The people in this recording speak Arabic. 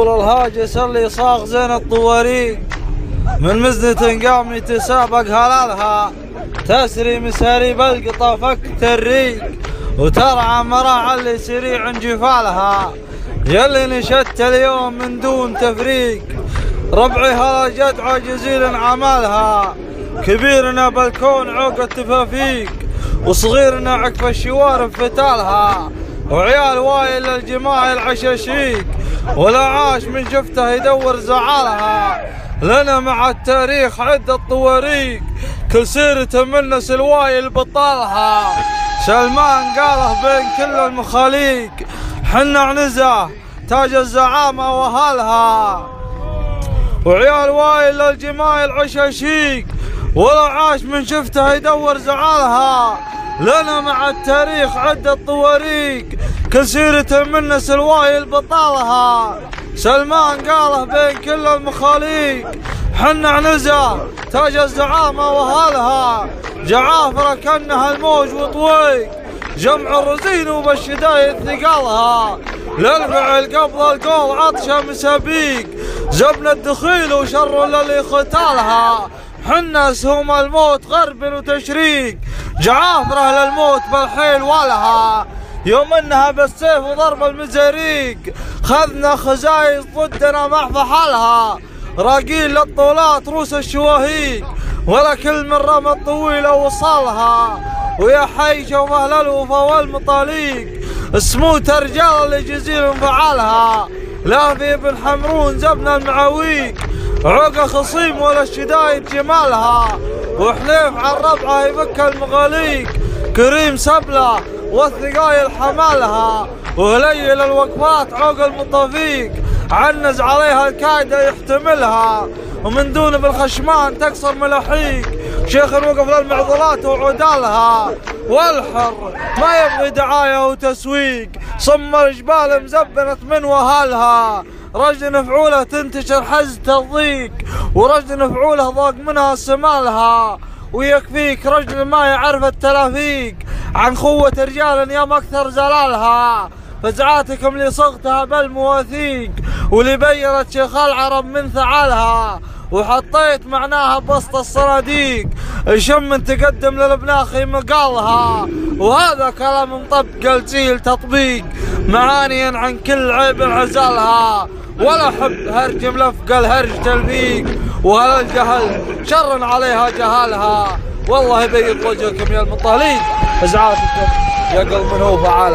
الهاجس اللي صاغ زين الطواريق من مزنة قام يتسابق هلالها، تسري مساريب القطا فك الريق وترعى مراعى اللي سريع جفالها، يلي نشدت اليوم من دون تفريق. ربعي هلا جدعى جزيل عمالها، كبيرنا بالكون عوق التفافيق وصغيرنا عقف الشوارب فتالها، وعيال وايل للجماع العشاشيق ولا عاش من شفته يدور زعالها. لنا مع التاريخ عدة طواريق كل سيرته منا سلوايل بطالها، سلمان قاله بين كل المخاليق حنا عنزه تاج الزعامة وهالها، وعيال وايل للجماع العشاشيق ولا عاش من شفته يدور زعالها. لنا مع التاريخ عدة طواريق كل سيرته منا سلوايل بطالها، سلمان قاله بين كل المخاليق حنا عنزه تاج الزعامة وهالها. جعافرة كأنها الموج وطويق جمع الرزين وبالشدايد ثقالها، للفعل قبل القول عطشة مسابيق زبن الدخيل وشر للي ختالها. حنا سهم الموت غرب وتشريق جعافرة للموت بالحيل ولها، يوم انها بالسيف وضرب المزاريق خذنا خزايز ضدنا مع فحلها. راقين للطولات روس الشواهيق ولا كل من رمى الطويلة وصلها، ويا حي شوف اهل الوفا والمطاليق سموت رجال اللي جزيل فعلها. لا في ابن حمرون زبنا المعاويق عوق خصيم ولا الشدايد جمالها، وحليف على الربعة يفك المغاليق كريم سبلة والثقايل حمالها، وهليل الوقفات عوق المطافيق عنز عليها الكايدة يحتملها، ومن دون بالخشمان تكسر ملاحيق شيخ وقف للمعضلات وعدالها. والحر ما يبغي دعاية وتسويق صم الجبال مزبنت من وهالها، رجل فعوله تنتشر حزة الضيق ورجل فعوله ضاق منها سمالها، ويكفيك رجل ما يعرف التلافيق عن خوة رجال يوم أكثر زلالها. فزعاتكم اللي صغتها بالمواثيق واللي بينت شيخ العرب من ثعالها، وحطيت معناها بسط الصناديق شم تقدم للبناخي مقالها. وهذا كلام مطبق الجيل تطبيق معانيا عن كل عيب عزالها، ولا حب هرج ملفق الهرج تلفيق وهل الجهل شر عليها جهالها. والله يبيض وجهكم يا المطالين، ازعاتكم يا قلب من هو فعالها.